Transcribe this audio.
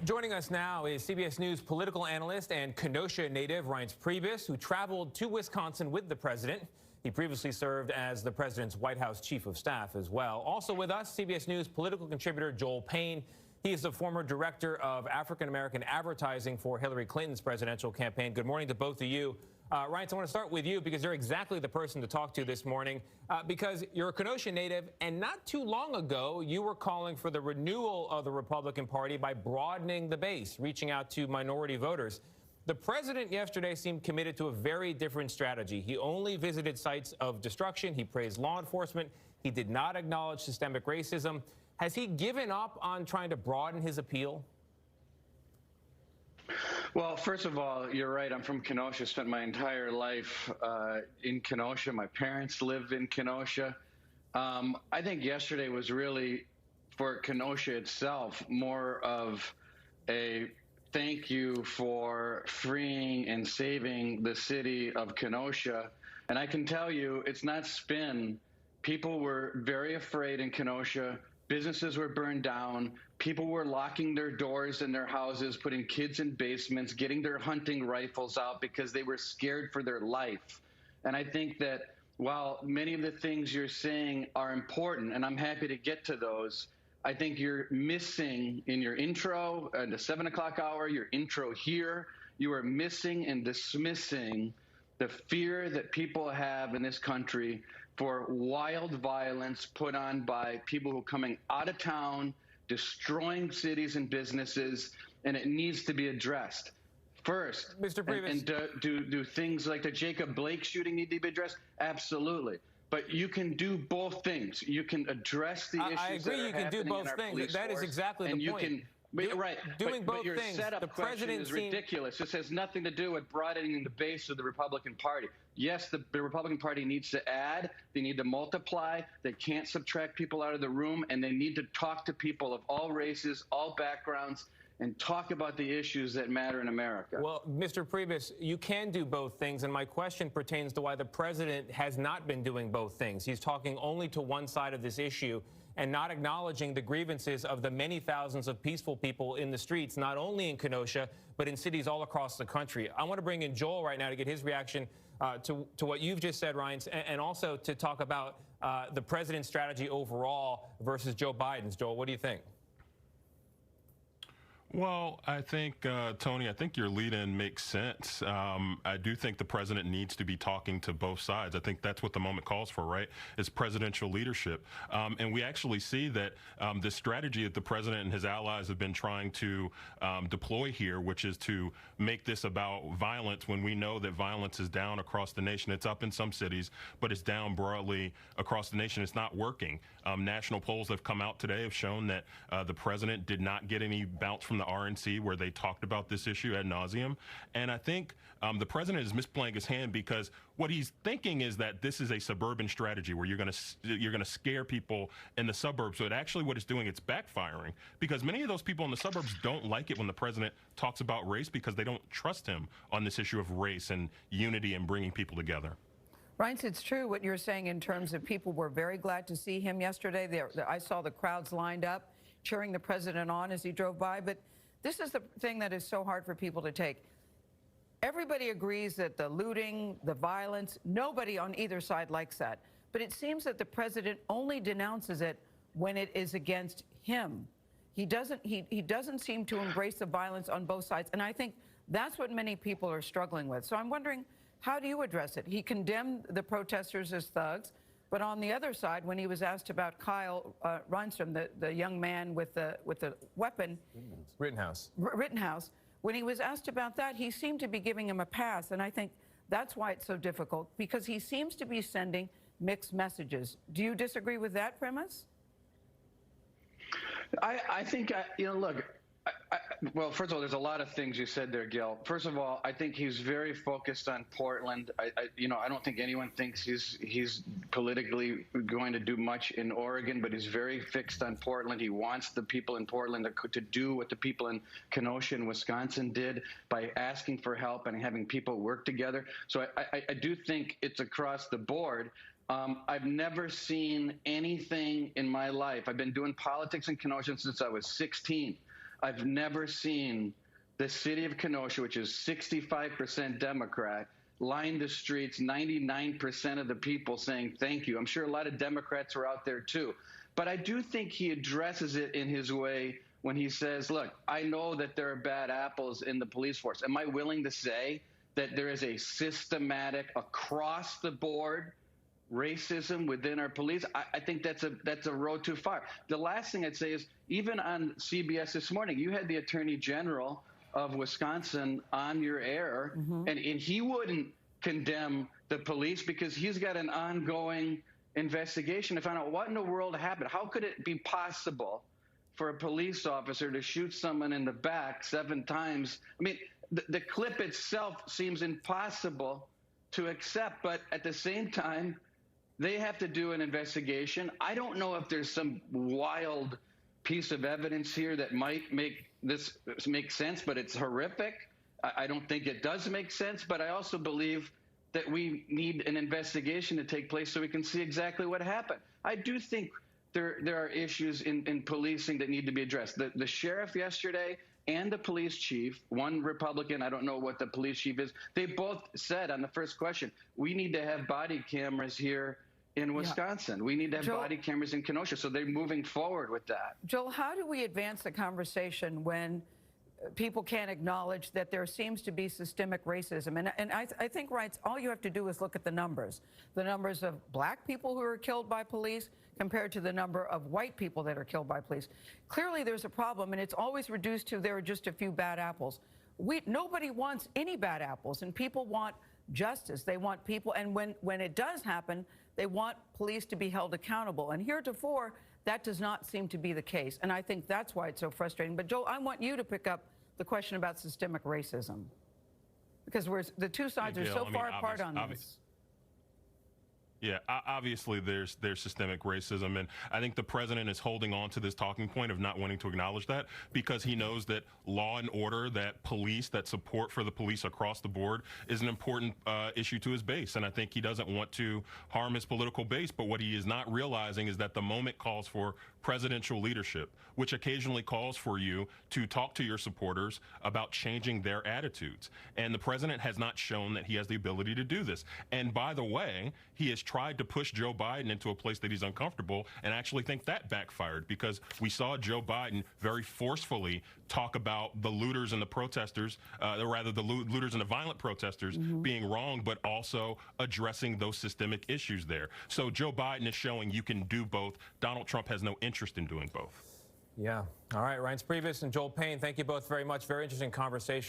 Joining us now is CBS News political analyst and Kenosha native Reince Priebus, who traveled to Wisconsin with the president. He previously served as the president's White House chief of staff as well. Also with us, CBS News political contributor Joel Payne. He is the former director of African-American advertising for Hillary Clinton's presidential campaign. Good morning to both of you. Reince, I want to start with you because you're exactly the person to talk to this morning because you're a Kenosha native, and not too long ago, you were calling for the renewal of the Republican Party by broadening the base, reaching out to minority voters. The president yesterday seemed committed to a very different strategy. He only visited sites of destruction. He praised law enforcement. He did not acknowledge systemic racism. Has he given up on trying to broaden his appeal? Well, first of all, you're right. I'm from Kenosha. Spent my entire life in Kenosha. My parents live in Kenosha. I think yesterday was really, for Kenosha itself, more of a thank you for freeing and saving the city of Kenosha. And I can tell you, it's not spin. People were very afraid in Kenosha. Businesses were burned down. People were locking their doors in their houses, putting kids in basements, getting their hunting rifles out because they were scared for their life. And I think that while many of the things you're saying are important, and I'm happy to get to those, I think you're missing in your intro at the 7 o'clock hour, your intro here, you are missing and dismissing the fear that people have in this country for wild violence put on by people who are coming out of town, destroying cities and businesses, and it needs to be addressed. First, Mr. Priebus, and do things like the Jacob Blake shooting need to be addressed? Absolutely. But you can do both things. You can address the issues. I agree you can do both things. That is exactly the point. Right. Doing both but your things. Setup the president is ridiculous. This has nothing to do with broadening the base of the Republican Party. Yes, the Republican Party needs to add. They need to multiply. They can't subtract people out of the room, and they need to talk to people of all races, all backgrounds, and talk about the issues that matter in America. Well, Mr. Priebus, you can do both things, and my question pertains to why the president has not been doing both things. He's talking only to one side of this issue and not acknowledging the grievances of the many thousands of peaceful people in the streets, not only in Kenosha, but in cities all across the country. I want to bring in Joel right now to get his reaction to what you've just said, Reince, and also to talk about the president's strategy overall versus Joe Biden's. Joel, what do you think? Well, I think, Tony, I think your lead-in makes sense. I do think the president needs to be talking to both sides. I think that's what the moment calls for, right? It's presidential leadership. And we actually see that the strategy that the president and his allies have been trying to deploy here, which is to make this about violence when we know that violence is down across the nation. It's up in some cities, but it's down broadly across the nation. It's not working. National polls have come out today have shown that the president did not get any bounce from the RNC where they talked about this issue ad nauseum. And I think the president is misplaying his hand because what he's thinking is that this is a suburban strategy where you're going to scare people in the suburbs. But actually what it's doing, it's backfiring because many of those people in the suburbs don't like it when the president talks about race because they don't trust him on this issue of race and unity and bringing people together. Reince, it's true what you're saying in terms of people were very glad to see him yesterday. I saw the crowds lined up cheering the president on as he drove by. But this is the thing that is so hard for people to take. Everybody agrees that the looting, the violence, nobody on either side likes that. But it seems that the president only denounces it when it is against him. He doesn't seem to embrace the violence on both sides. And I think that's what many people are struggling with. So I'm wondering, how do you address it? He condemned the protesters as thugs. But on the other side, when he was asked about Kyle Ronstrom, the young man with the weapon, Rittenhouse, when he was asked about that, he seemed to be giving him a pass. And I think that's why it's so difficult, because he seems to be sending mixed messages. Do you disagree with that premise? I think, look, well, first of all, there's a lot of things you said there, Gil. First of all, I think he's very focused on Portland. I don't think anyone thinks he's politically going to do much in Oregon, but he's very fixed on Portland. He wants the people in Portland to do what the people in Kenosha and Wisconsin did by asking for help and having people work together. So I do think it's across the board. I've never seen anything in my life. I've been doing politics in Kenosha since I was 16. I've never seen the city of Kenosha, which is 65% Democrat, line the streets, 99% of the people saying thank you. I'm sure a lot of Democrats are out there too. But I do think he addresses it in his way when he says, look, I know that there are bad apples in the police force. Am I willing to say that there is a systematic, across the board racism within our police? I think that's a road too far. The last thing I'd say is, even on CBS This Morning, you had the Attorney General of Wisconsin on your air, and he wouldn't condemn the police because he's got an ongoing investigation to find out what in the world happened. How could it be possible for a police officer to shoot someone in the back 7 times? I mean, the clip itself seems impossible to accept, but at the same time, they have to do an investigation. I don't know if there's some wild piece of evidence here that might make this make sense, but it's horrific. I don't think it does make sense, but I also believe that we need an investigation to take place so we can see exactly what happened. I do think there are issues in policing that need to be addressed. The sheriff yesterday and the police chief, one Republican, I don't know what the police chief is, they both said on the first question, we need to have body cameras here in Wisconsin. We need to have body cameras in Kenosha. So they're moving forward with that. Joel, how do we advance the conversation when people can't acknowledge that there seems to be systemic racism? And I think, Reince, all you have to do is look at the numbers of black people who are killed by police compared to the number of white people that are killed by police. Clearly, there's a problem, and it's always reduced to there are just a few bad apples. Nobody wants any bad apples, and people want justice. They want people, and when it does happen, they want police to be held accountable. And heretofore, that does not seem to be the case. And I think that's why it's so frustrating. But Joel, I want you to pick up the question about systemic racism, because the two sides are so far apart on this. Yeah, obviously there's systemic racism, and I think the president is holding on to this talking point of not wanting to acknowledge that because he knows that law and order, that police, that support for the police across the board is an important issue to his base, and I think he doesn't want to harm his political base. But what he is not realizing is that the moment calls for presidential leadership, which occasionally calls for you to talk to your supporters about changing their attitudes. And the president has not shown that he has the ability to do this. And by the way, he has tried to push Joe Biden into a place that he's uncomfortable, and I actually think that backfired because we saw Joe Biden very forcefully talk about the looters and the protesters, or rather the looters and the violent protesters being wrong, but also addressing those systemic issues there. So Joe Biden is showing you can do both. Donald Trump has no interest in doing both. Yeah. All right, Reince Priebus and Joel Payne, thank you both very much. Very interesting conversation.